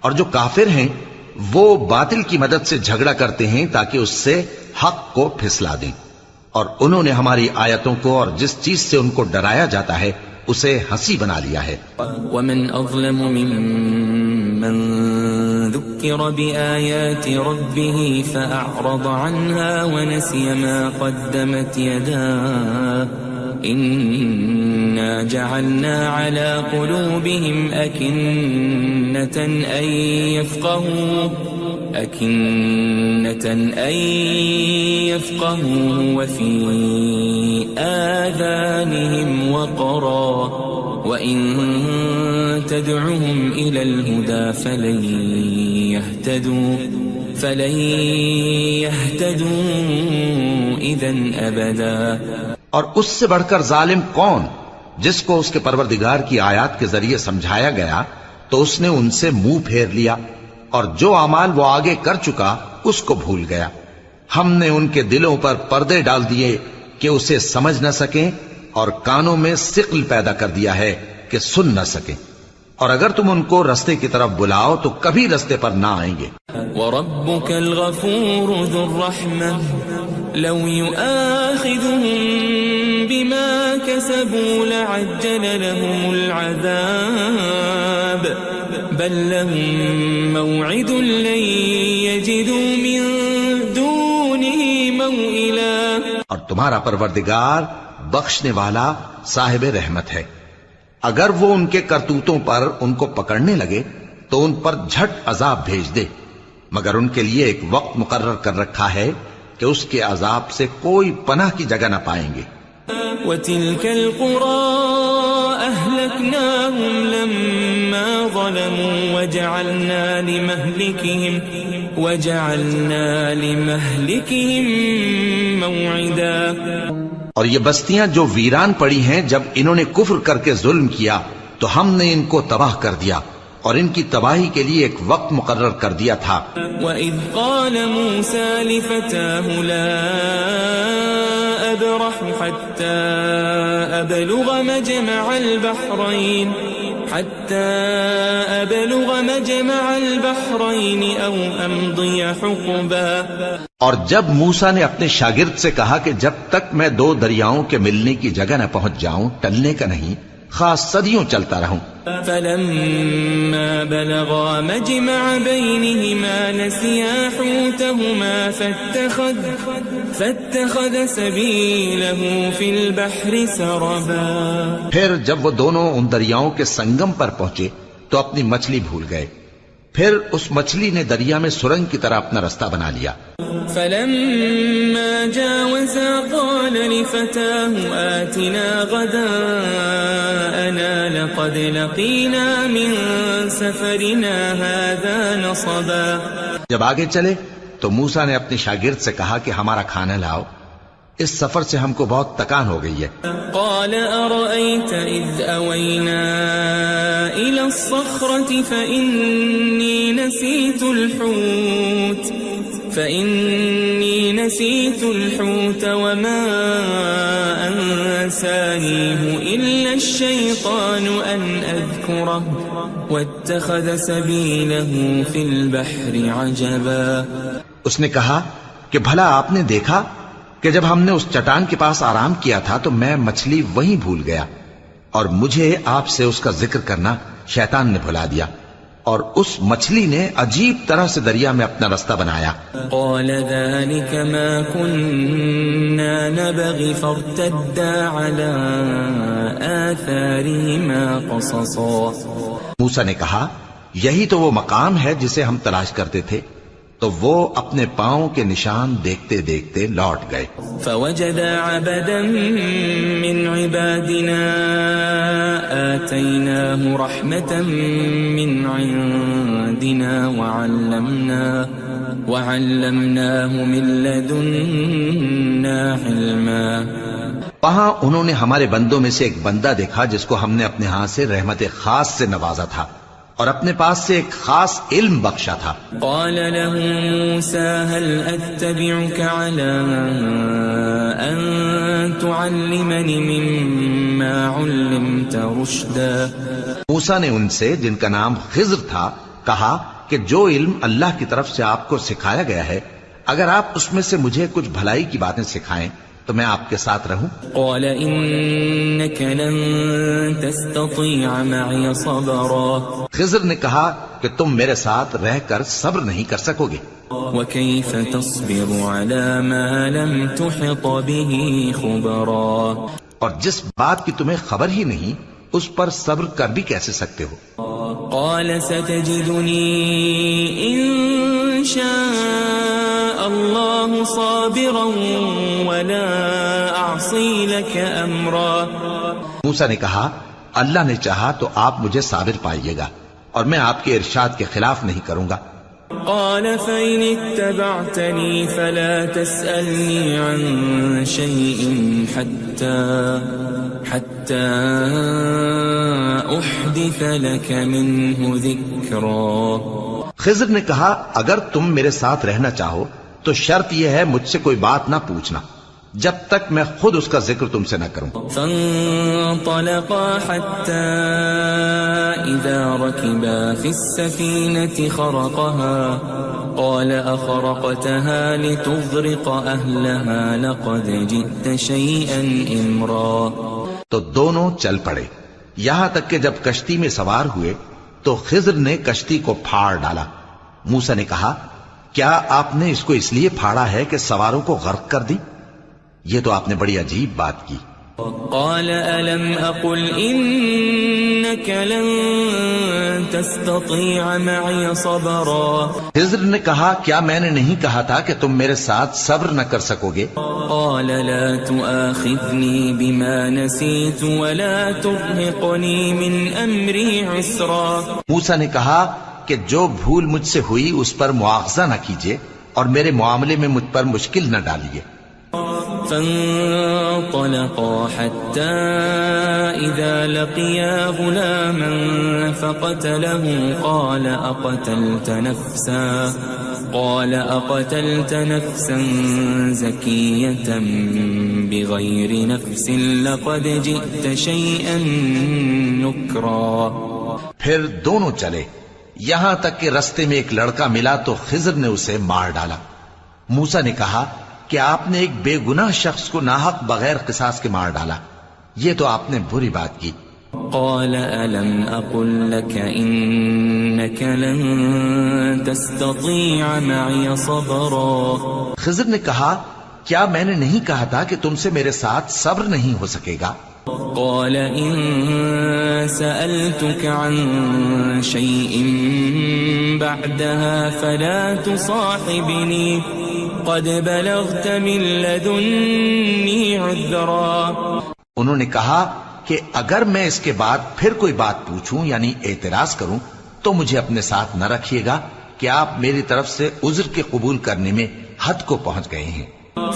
S3: اور جو کافر ہیں وہ باطل کی مدد سے جھگڑا کرتے ہیں تاکہ اس سے حق کو پھسلا دیں. اور انہوں نے ہماری آیتوں کو اور جس چیز سے ان کو ڈرایا جاتا ہے اسے ہنسی بنا لیا ہے.
S2: ومن اظلم ممن ذكر بآيات ربه فأعرض عنها ونسي ما قدمت يداه إنا جعلنا على قلوبهم أكنة أن يفقهوا وفي آذانهم وقرا وإن تدعهم إلى الهدى فلن يهتدوا إذن أبدا.
S3: اور اس سے بڑھ کر ظالم کون جس کو اس کے پروردگار کی آیات کے ذریعے سمجھایا گیا تو اس نے ان سے منہ پھیر لیا اور جو اعمال وہ آگے کر چکا اس کو بھول گیا. ہم نے ان کے دلوں پر پردے ڈال دیے کہ اسے سمجھ نہ سکیں اور کانوں میں ثقل پیدا کر دیا ہے کہ سن نہ سکیں. اور اگر تم ان کو رستے کی طرف بلاؤ تو کبھی رستے پر نہ آئیں گے.
S2: وَرَبُّكَ الْغَفُورُ ذُو الرَّحْمَةِ لَوْ يُؤَاخِذُهُم بِمَا كَسَبُوا لَعَجَّلَ لَهُمُ الْعَذَابَ بَل لَّهُم مَّوْعِدٌ لَّن يَجِدُوا مِن دُونِهِ مَوْئِلًا.
S3: اور تمہارا پروردگار بخشنے والا صاحب رحمت ہے. اگر وہ ان کے کرتوتوں پر ان کو پکڑنے لگے تو ان پر جھٹ عذاب بھیج دے مگر ان کے لیے ایک وقت مقرر کر رکھا ہے کہ اس کے عذاب سے کوئی پناہ کی جگہ نہ پائیں گے.
S2: وَتِلْكَ الْقُرَىٰ أَهْلَكْنَاهُمْ لَمَّا ظَلَمُوا وَجَعَلْنَا لِمَهْلِكِهِمْ مَوْعِدًا.
S3: اور یہ بستیاں جو ویران پڑی ہیں جب انہوں نے کفر کر کے ظلم کیا تو ہم نے ان کو تباہ کر دیا اور ان کی تباہی کے لیے ایک وقت مقرر کر دیا تھا.
S2: وَإِذْ قَالَ مُوسَى لِفَتَاهُ لَا أَبْرَحُ حَتَّى أَبْلُغَ مَجْمَعَ الْبَحْرَيْنِ أَوْ أَمْضِيَ حُقُبًا.
S3: اور جب موسیٰ نے اپنے شاگرد سے کہا کہ جب تک میں دو دریاؤں کے ملنے کی جگہ نہ پہنچ جاؤں ٹلنے کا نہیں خاص صدیوں چلتا رہوں.
S2: فَلَمَّا بَلَغَا مَجْمَعَ بَيْنِهِمَا نَسِيَا حُوتَهُمَا فَاتَّخَذَ سَبِيلَهُ فِي الْبَحْرِ سَرَبًا.
S3: پھر جب وہ دونوں ان دریاؤں کے سنگم پر پہنچے تو اپنی مچھلی بھول گئے. پھر اس مچھلی نے دریا میں سرنگ کی طرح اپنا رستہ بنا لیا.
S2: فَلَمَّا جَاوَزَا قَالَ لِفَتَاهُ آتِنَا غَدَاءَنَا لَقَدْ لَقِينَا مِن سَفَرِنَا هَذَا نَصَبًا.
S3: جب آگے چلے تو موسیٰ نے اپنے شاگرد سے کہا کہ ہمارا کھانا لاؤ اس سفر سے ہم کو بہت تکان ہو گئی ہے.
S2: قال أرأيت إذ أوينا إلى الصخرة فإني نسيت الحوت وما أنسانيه إلا الشيطان أن أذكره واتخذ سبيله في البحر عجبا.
S3: اس نے کہا کہ بھلا آپ نے دیکھا کہ جب ہم نے اس چٹان کے پاس آرام کیا تھا تو میں مچھلی وہیں بھول گیا اور مجھے آپ سے اس کا ذکر کرنا شیطان نے بھلا دیا، اور اس مچھلی نے عجیب طرح سے دریا میں اپنا رستہ بنایا۔
S2: قال ذلك ما كنا نبغي فارتدا على آثارهما قصصا۔
S3: موسیٰ نے کہا یہی تو وہ مقام ہے جسے ہم تلاش کرتے تھے، تو وہ اپنے پاؤں کے نشان دیکھتے دیکھتے لوٹ گئے۔
S2: فوجد عبدا من عبادنا آتيناه رحمة من عندنا وعلمناه من لدنا علما۔
S3: وہاں انہوں نے ہمارے بندوں میں سے ایک بندہ دیکھا جس کو ہم نے اپنے ہاں سے رحمت خاص سے نوازا تھا اور اپنے پاس سے ایک خاص علم بخشا تھا۔
S2: قال له موسى هل أتبعك على أن تعلمني مما علمت رشدا۔
S3: موسیٰ نے ان سے جن کا نام خضر تھا کہا کہ جو علم اللہ کی طرف سے آپ کو سکھایا گیا ہے، اگر آپ اس میں سے مجھے کچھ بھلائی کی باتیں سکھائیں تو میں آپ کے ساتھ رہوں۔
S2: قال إنك لن تستطيع معي صبرا۔
S3: خضر نے کہا کہ تم میرے ساتھ رہ کر صبر نہیں کر سکو گے۔
S2: وكيف تصبر على ما لم تحط به خبرا۔
S3: اور جس بات کی تمہیں خبر ہی نہیں اس پر صبر کر بھی کیسے سکتے ہو؟
S2: قال ستجدني إن شاء الله صابرا ولا أعصي لك أمرا۔
S3: موسیٰ نے کہا اللہ نے چاہا تو آپ مجھے صابر پائیے گا اور میں آپ کے ارشاد کے خلاف نہیں کروں گا۔
S2: قال فإن اتبعتني فلا تسألني عن شيء حتى أحدث لك منه ذكرا۔
S3: خضر نے کہا اگر تم میرے ساتھ رہنا چاہو تو شرط یہ ہے مجھ سے کوئی بات نہ پوچھنا جب تک میں خود اس کا ذکر تم سے نہ کروں۔
S2: فانطلقا حتى إذا ركبا في السفينة خرقها قال أخرقتها لتغرق أهلها لقد جئت شيئا إمرا۔
S3: تو دونوں چل پڑے یہاں تک کہ جب کشتی میں سوار ہوئے تو خضر نے کشتی کو پھاڑ ڈالا۔ موسیٰ نے کہا کیا آپ نے اس کو اس لیے پھاڑا ہے کہ سواروں کو غرق کر دی؟ یہ تو آپ نے بڑی عجیب بات کی۔
S2: قال ألم أقل إنك لن تستطيع معي صبرا۔
S3: خضر نے کہا کیا میں نے نہیں کہا تھا کہ تم میرے ساتھ صبر نہ کر سکو گے؟
S2: قال لا تؤاخذني بما نسيت ولا ترهقني من أمري عسرا۔
S3: موسیٰ نے کہا کہ جو بھول مجھ سے ہوئی اس پر مواخذہ نہ کیجیے اور میرے معاملے میں مجھ پر مشکل نہ ڈالیے۔
S2: فانطلقا حتى إذا لقيا غلاما فقتله قال أقتلت نفسا زكية بغير نفس لقد جئت شيئا نكرا۔
S3: پھر دونوں چلے یہاں تک کہ رستے میں ایک لڑکا ملا تو خضر نے اسے مار ڈالا۔ موسیٰ نے کہا کہ آپ نے ایک بے گناہ شخص کو ناحق بغیر قصاص کے مار ڈالا، یہ تو آپ نے بری بات کی۔
S2: قال ألم أقل لك إنك لن تستطيع معي صبرا۔
S3: خضر نے کہا کیا میں نے نہیں کہا تھا کہ تم سے میرے ساتھ صبر نہیں ہو سکے گا؟
S2: قال إن سألتك عن شيء بعدها فلا تصاحبني قد بلغت من لدني عذرا۔
S3: انہوں نے کہا کہ اگر میں اس کے بعد پھر کوئی بات پوچھوں یعنی اعتراض کروں تو مجھے اپنے ساتھ نہ رکھیے گا کہ آپ میری طرف سے عذر کے قبول کرنے میں حد کو پہنچ گئے ہیں۔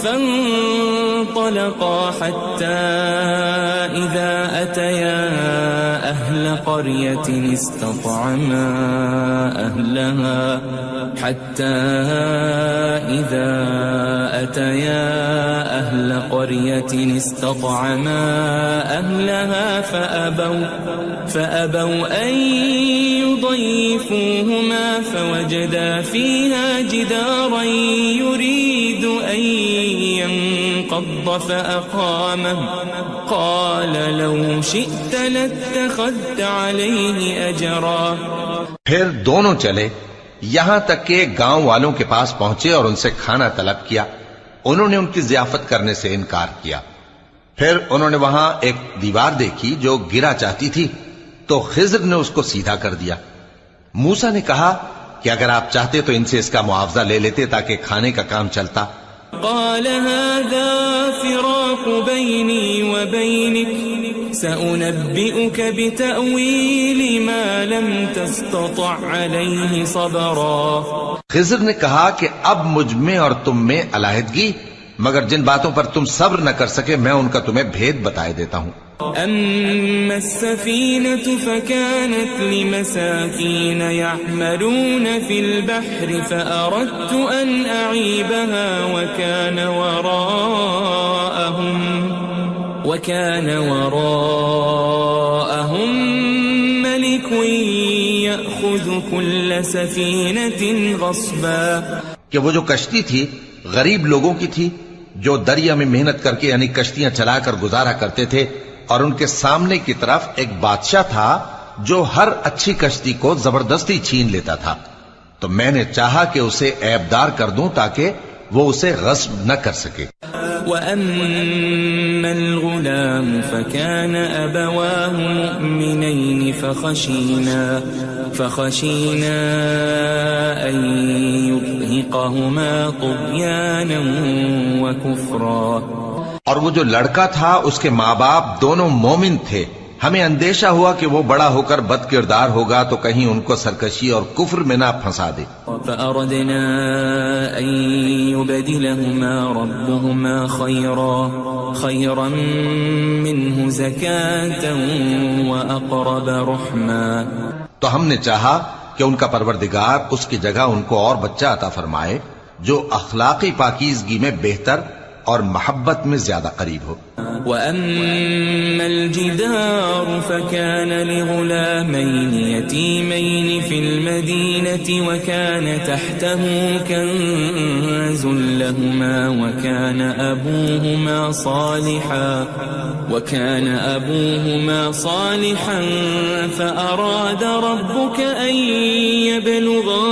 S2: فانطلقا حتى إذا أتيا أهل قرية استطعما أهلها أهل قرية استطعما أهلها فأبوا أن يضيفوهما فوجدا فيها جدارا يريد أن ينقض فأقامه قال لو شئت لاتخذت عليه أجرا.
S3: پھر دونوں چلے یہاں تک کہ گاؤں والوں کے پاس پہنچے اور ان سے کھانا طلب کیا. انہوں نے ان کی ضیافت کرنے سے انکار کیا. پھر انہوں نے وہاں ایک دیوار دیکھی جو گرا چاہتی تھی تو خضر نے اس کو سیدھا کر دیا. موسیٰ نے کہا کہ اگر آپ چاہتے تو ان سے اس کا معاوضہ لے لیتے تاکہ کھانے کا کام چلتا.
S2: قال هذا فراق بيني وبينك سأنبئك بتأويل ما لم تستطع عليه صبرا.
S3: خضر نے کہا کہ اب مجھ میں اور تم میں علیحدگی، مگر جن باتوں پر تم صبر نہ کر سکے میں ان کا تمہیں بھید بتائے دیتا ہوں.
S2: أما السفينة فكانت لمساكين يعملون في البحر فأردت أن أعيبها وكان وراءهم ملك يأخذ كل سفينة غصبا.
S3: کہ وہ جو کشتی تھی غریب لوگوں کی تھی جو دریا میں محنت کر کے یعنی کشتیاں چلا کر گزارا کرتے تھے، اور ان کے سامنے کی طرف ایک بادشاہ تھا جو ہر اچھی کشتی کو زبردستی چھین لیتا تھا. تو میں نے چاہا کہ اسے عیبدار کر دوں تاکہ وہ اسے غصب نہ کر سکے.
S2: وَأَمَّا الْغُلَامُ فَكَانَ أَبَوَاهُ مُؤْمِنَيْنِ فَخَشِينَا أَن يُرْهِقَهُمَا طُغْيَانًا وَكُفْرًا.
S3: اور وہ جو لڑکا تھا اس کے ماں باپ دونوں مومن تھے. ہمیں اندیشہ ہوا کہ وہ بڑا ہو کر بد کردار ہوگا تو کہیں ان کو سرکشی اور کفر میں نہ پھنسا دے.
S2: فأردنا أن يبدلهما ربهما خيرا منه زكاة وأقرب رحما.
S3: تو ہم نے چاہا کہ ان کا پروردگار اس کی جگہ ان کو اور بچہ عطا فرمائے جو اخلاقی پاکیزگی میں بہتر اور محبت میں زیادہ قریب ہو.
S2: وَأَمَّا الْجِدَارُ فَكَانَ لِغُلَامَيْنِ يَتِيمَيْنِ فِي الْمَدِينَةِ وَكَانَ تَحْتَهُ كَنْزٌ لَهُمَا وَكَانَ أَبُوهُمَا صَالِحًا فَأَرَادَ رَبُّكَ أَن يَبْلُغَا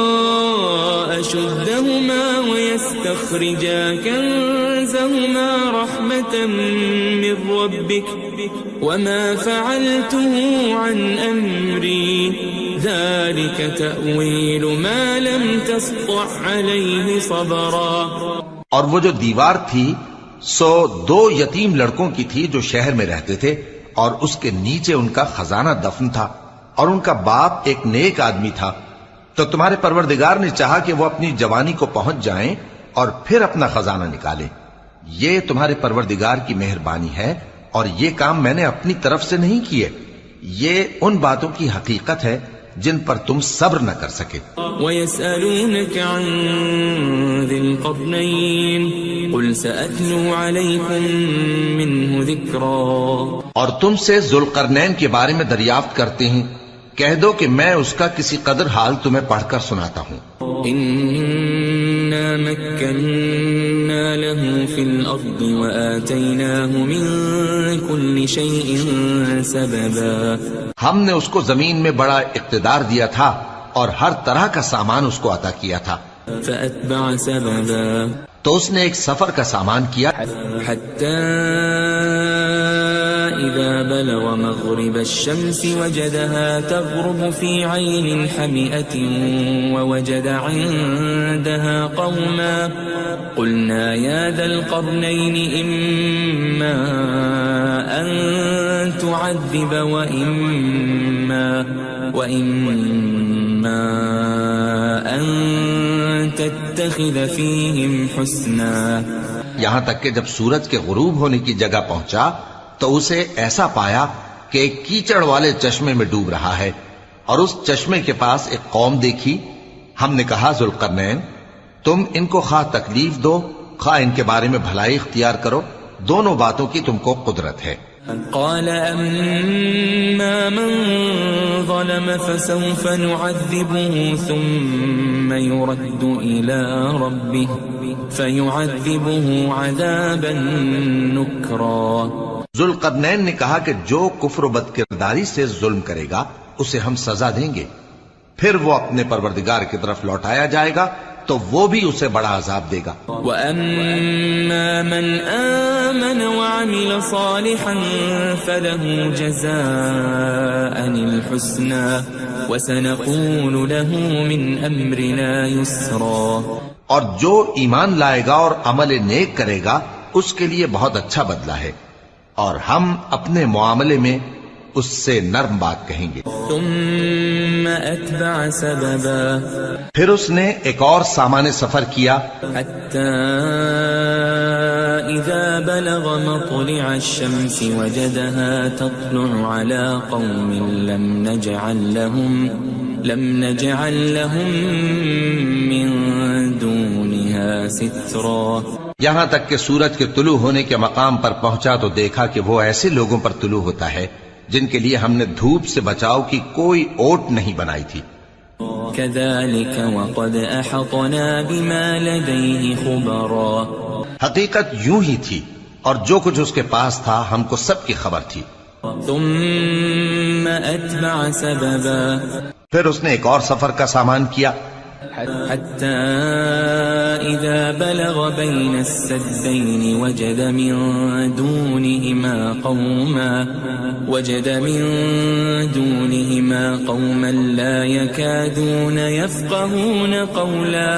S2: أَشُدَّهُمَا وَيَسْتَخْرِجَا كَنزَهُمَا رَحْمَةً من ربك وما فعلته عن أمري ذلك تأويل ما لم تسطع عليه صبرا.
S3: اور وہ جو دیوار تھی سو دو یتیم لڑکوں کی تھی جو شہر میں رہتے تھے اور اس کے نیچے ان کا خزانہ دفن تھا اور ان کا باپ ایک نیک آدمی تھا. تو تمہارے پروردگار نے چاہا کہ وہ اپنی جوانی کو پہنچ جائیں اور پھر اپنا خزانہ نکالیں. یہ تمہارے پروردگار کی مہربانی ہے اور یہ کام میں نے اپنی طرف سے نہیں کیے. یہ ان باتوں کی حقیقت ہے جن پر تم صبر نہ کر سکے.
S2: وَيَسْأَلُونَكَ عَنْ ذِي الْقَرْنَيْنِ قُلْ سَأَتْلُو عَلَيْكُمْ مِنْهُ ذِكْرًا. اور
S3: تم سے ذوالقرنین کے بارے میں دریافت کرتے ہیں، کہہ دو کہ میں اس کا کسی قدر حال تمہیں پڑھ کر سناتا ہوں.
S2: إِنَّا مَكَّنَّا لَهُ فِي الْأَرْضِ وَآتَيْنَاهُ مِن كُلِّ شَيْءٍ سَبَبًا.
S3: ہم نے اس کو زمین میں بڑا اقتدار دیا تھا اور ہر طرح کا سامان اس کو عطا کیا تھا.
S2: فَأَتْبَعَ سَبَبًا.
S3: تو اس نے ایک سفر کا سامان کیا
S2: حَتَّى إِذَا بَلَغَ مَغْرِبَ الشَّمْسِ وَجَدَهَا تَغْرُبُ فِي عَيْنٍ حَمِئَةٍ وَوَجَدَ عِندَهَا قَوْمًا قُلْنَا يَا ذَا الْقَرْنَيْنِ إِمَّا أَن تُعَذِّبَ وَإِمَّا أَن تَتَّخِذَ فِيهِمْ حُسْنًا.
S3: یہاں تک کہ جب سورج کے غروب ہونے کی جگہ پہنچا تو اسے ایسا پایا کہ ایک کیچڑ والے چشمے میں ڈوب رہا ہے اور اس چشمے کے پاس ایک قوم دیکھی. ہم نے کہا ذوالقرنین تم ان کو خواہ تکلیف دو خواہ ان کے بارے میں بھلائی اختیار کرو، دونوں باتوں کی تم کو قدرت ہے۔
S2: قال أما من ظلم فسوف نعذبه ثم يرد إلى ربه فيعذبه عذابا نكرا۔
S3: ذوالقرنین نے کہا کہ جو کفر و بد کرداری سے ظلم کرے گا اسے ہم سزا دیں گے، پھر وہ اپنے پروردگار کی طرف لوٹایا جائے گا تو وہ بھی اسے بڑا عذاب دے گا۔
S2: وَأَمَّا مَنْ آمَنَ وَعَمِلَ صَالِحًا فَلَهُ جَزَاءً الْحُسْنَى وَسَنَقُولُ لَهُ مِنْ أَمْرِنَا يُسْرًا۔
S3: اور جو ایمان لائے گا اور عمل نیک کرے گا اس کے لیے بہت اچھا بدلہ ہے، اور ہم اپنے معاملے میں اس سے نرم بات کہیں گے۔
S2: ثم أتبع سببا،
S3: پھر اس نے ایک اور سامان سفر کیا،
S2: حتى إذا بلغ مطلع الشمس وجدها تطلع على قوم لم نجعل لهم من دونها سترا۔
S3: یہاں تک کہ سورج کے طلوع ہونے کے مقام پر پہنچا تو دیکھا کہ وہ ایسے لوگوں پر طلوع ہوتا ہے جن کے لیے ہم نے دھوپ سے بچاؤ کی کوئی اوٹ نہیں بنائی تھی۔
S2: كذلك وقد أحطنا بما لديه خبرا،
S3: حقیقت یوں ہی تھی اور جو کچھ اس کے پاس تھا ہم کو سب کی خبر تھی۔
S2: ثم أتبع سببا،
S3: پھر اس نے ایک اور سفر کا سامان کیا،
S2: حتى إذا بلغ بين السدين وجد من دونهما قوما لا يكادون يفقهون قولا۔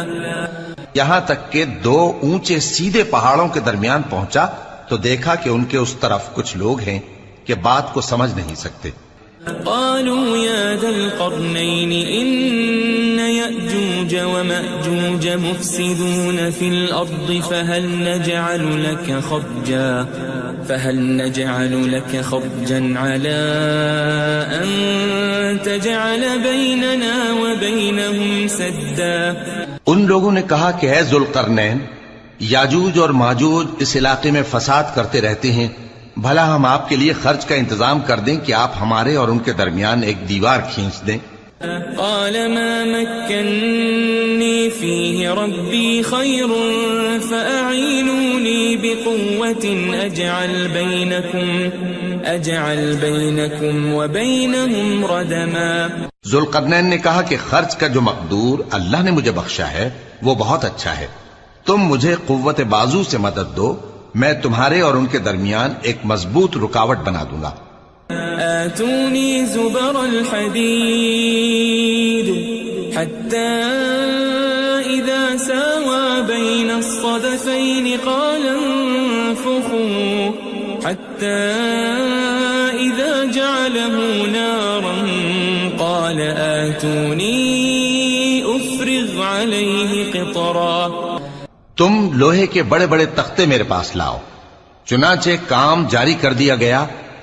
S3: یہاں تک کہ دو اونچے سیدھے پہاڑوں کے درمیان پہنچا تو دیکھا کہ ان کے اس طرف کچھ لوگ ہیں کہ بات کو سمجھ نہیں سکتے۔
S2: قالوا يا ذا القرنين إن يأجوج ومأجوج مفسدون في الأرض فهل نجعل لك خرجا على أن تجعل بيننا وبينهم سدا۔
S3: ان لوگوں نے کہا کہ اے ذوالقرنین، یاجوج اور ماجوج اس علاقے میں فساد کرتے رہتے ہیں، بھلا ہم آپ کے لیے خرچ کا انتظام کر دیں کہ آپ ہمارے اور ان کے درمیان ایک دیوار کھینچ دیں۔
S2: قال ما مكنني فيه ربي خير فأعينوني بقوة أجعل بينكم وبينهم ردما۔
S3: ذوالقرنین نے کہا کہ خرچ کا جو مقدور اللہ نے مجھے بخشا ہے وہ بہت اچھا ہے، تم مجھے قوت بازو سے مدد دو، میں تمہارے اور ان کے درمیان ایک مضبوط رکاوٹ بنا دوں گا۔
S2: آتوني زبر الحديد حتى إذا ساوى بين الصدفين قال انفخوا حتى إذا جعله نارا قال آتوني أفرغ عليه قطرا۔
S3: تم لوہے کے بڑے بڑے تختے میرے پاس لاؤ۔ چنانچہ کام جاری کر دیا گیا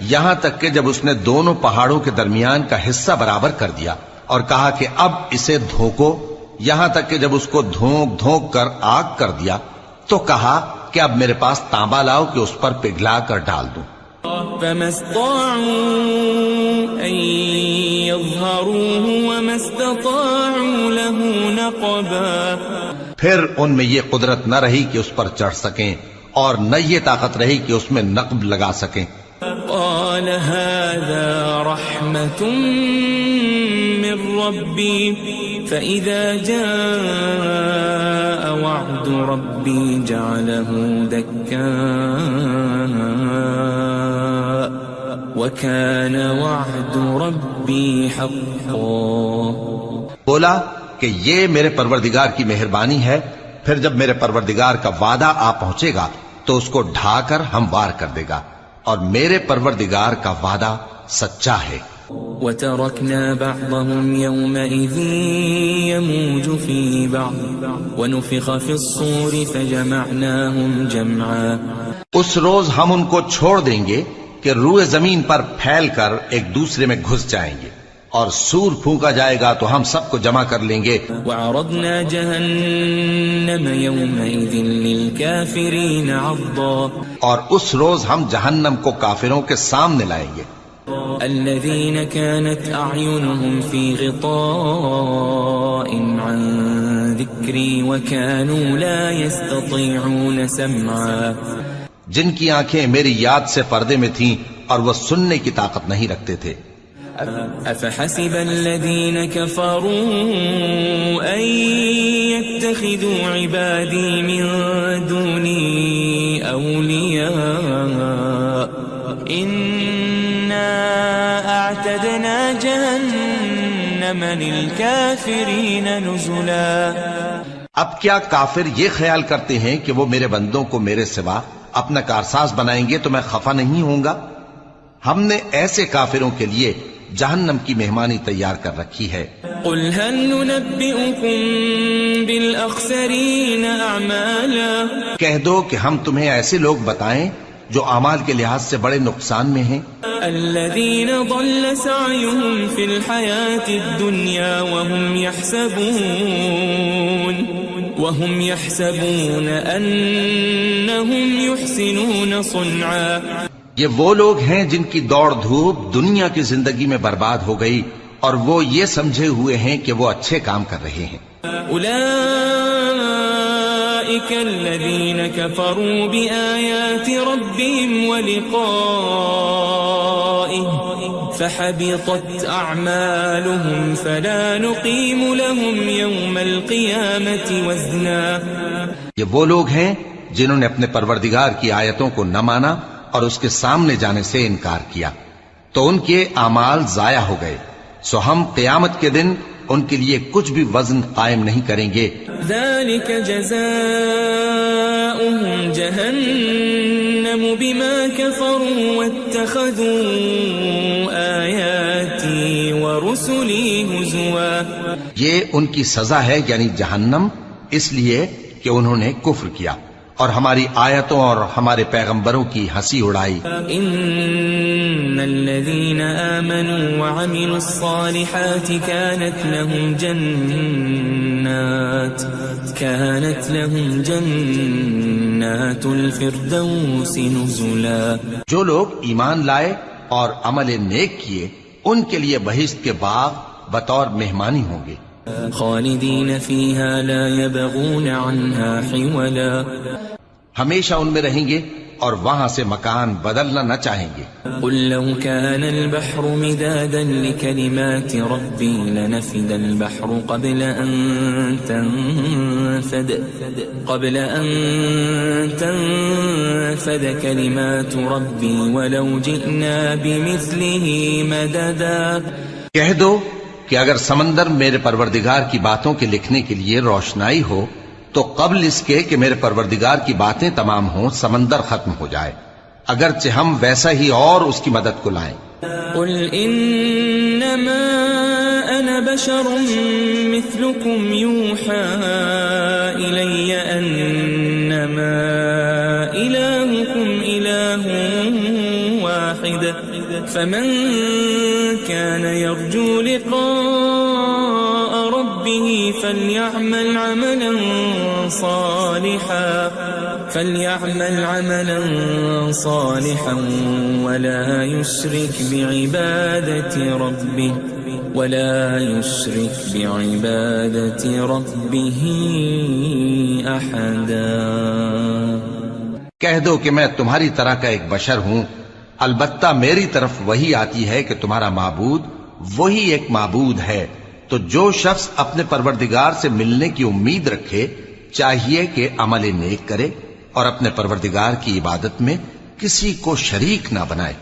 S3: یہاں تک کہ جب اس نے دونوں پہاڑوں کے درمیان کا حصہ برابر کر دیا اور کہا کہ اب اسے دھوکو، یہاں تک کہ جب اس کو دھونک دھونک کر آگ کر دیا تو کہا کہ اب میرے پاس تانبا لاؤ کہ اس پر پگھلا کر ڈال دوں۔
S2: فما استطاعوا أن يظهروه وما استطاعوا له نقبا۔
S3: پھر ان میں یہ قدرت نہ رہی کہ اس پر چڑھ سکیں اور نہ یہ طاقت رہی کہ اس میں نقب لگا سکیں۔
S2: قال هذا رحمة من ربي فإذا جاء وعد ربي جعله دكاء وكان وعد ربي حقا۔
S3: بولا کہ یہ میرے پروردگار کی مہربانی ہے، پھر جب میرے پروردگار کا وعدہ آ پہنچے گا تو اس کو ڈھا کر ہموار کر دے گا، اور میرے پروردگار کا وعدہ سچا ہے۔
S2: وَتَرَكْنَا بَعْضَهُمْ يَوْمَئِذٍ يَمُوجُ فِي بَعْضٍ وَنُفِخَ فِي الصُّورِ فَجَمَعْنَاهُمْ جَمْعًا۔
S3: اس روز ہم ان کو چھوڑ دیں گے کہ روئے زمین پر پھیل کر ایک دوسرے میں گھس جائیں گے، اور سور پھونکا جائے گا تو ہم سب کو جمع کر لیں گے۔
S2: وَعَرَضْنَا جَهَنَّمَ جهنم يومئذ للكافرين عرضا
S3: اور اس روز ہم جہنم کو کافروں کے سامنے لائیں گے.
S2: الذين كانت أعينهم في غطاء عن ذكري وكانوا لا يستطيعون سمعا
S3: جن کی آنکھیں میری یاد سے پردے میں تھیں اور وہ سننے کی طاقت نہیں رکھتے تھے.
S2: أفحسب الذين كفروا أن يتخذوا عبادي من دوني أولياء إنا أعتدنا جهنم للكافرين نزلا.
S3: اب کیا کافر یہ خیال کرتے ہیں کہ وہ میرے بندوں کو میرے سوا اپنا کارساز بنائیں گے تو میں خفا نہیں ہوں گا؟ ہم نے ایسے کافروں کے لیے جہنم کی مہمانی تیار کر رکھی ہے.
S2: قل هل ننبئكم بالأخسرين أعمالا
S3: کہہ دو کہ ہم تمہیں ایسے لوگ بتائیں جو اعمال کے لحاظ سے بڑے نقصان میں ہیں.
S2: الذين ضل سعيهم في الحياة الدنيا وهم يحسبون أنهم يحسنون صنعا.
S3: یہ وہ لوگ ہیں جن کی دوڑ دھوپ دنیا کی زندگی میں برباد ہو گئی اور وہ یہ سمجھے ہوئے ہیں کہ وہ اچھے کام کر رہے ہیں.
S2: أولئك الذين كفروا بآيات ربهم ولقائه فحبطت أعمالهم فلا نقيم لهم يوم القيامة وزنا.
S3: یہ وہ لوگ ہیں جنہوں نے اپنے پروردگار کی آیتوں کو نہ مانا اور اس کے سامنے جانے سے انکار کیا تو ان کے اعمال ضائع ہو گئے، سو ہم قیامت کے دن ان کے لیے کچھ بھی وزن قائم نہیں کریں گے.
S2: ذلك جزاؤهم جهنم بما كفروا واتخذوا آياتي ورسلي هزوا.
S3: یہ ان کی سزا ہے یعنی جہنم، اس لیے کہ انہوں نے کفر کیا اور ہماری آیتوں اور ہمارے پیغمبروں کی ہنسی اڑائی.
S2: ان الذين آمنوا وعملوا الصالحات كانت لهم جنات الفردوس نزلا.
S3: جو لوگ ایمان لائے اور عمل نیک کیے ان کے لیے بہشت کے باغ بطور مہمانی ہوں گے.
S2: خالدین فیہا لا یبغون عنہا حولا.
S3: ہمیشہ ان میں رہیں گے اور وہاں سے مکان بدلنا نہ چاہیں گے.
S2: قل لو كان البحر مدادا لكلمات ربي لنفد البحر قبل أن تنفد كلمات ربي ولو جئنا بمثله مددا.
S3: کہہ دو کہ اگر سمندر میرے پروردگار کی باتوں کے لکھنے کے لیے روشنائی ہو تو قبل اس کے کہ میرے پروردگار کی باتیں تمام ہوں سمندر ختم ہو جائے، اگرچہ ہم ویسا ہی اور اس کی مدد کو لائیں.
S2: قل انما انا بشر مثلكم يوحى الي انما الهكم اله واحد فمن كان يرجو لقاء ربه فليعمل عملا صالحا ولا يشرك بعبادة ربه أحدا.
S3: کہہ دو کہ میں تمہاری طرح کا ایک بشر ہوں، البتہ میری طرف وہی آتی ہے کہ تمہارا معبود وہی ایک معبود ہے. تو جو شخص اپنے پروردگار سے ملنے کی امید رکھے چاہیے کہ عمل نیک کرے اور اپنے پروردگار کی عبادت میں کسی کو شریک نہ بنائے.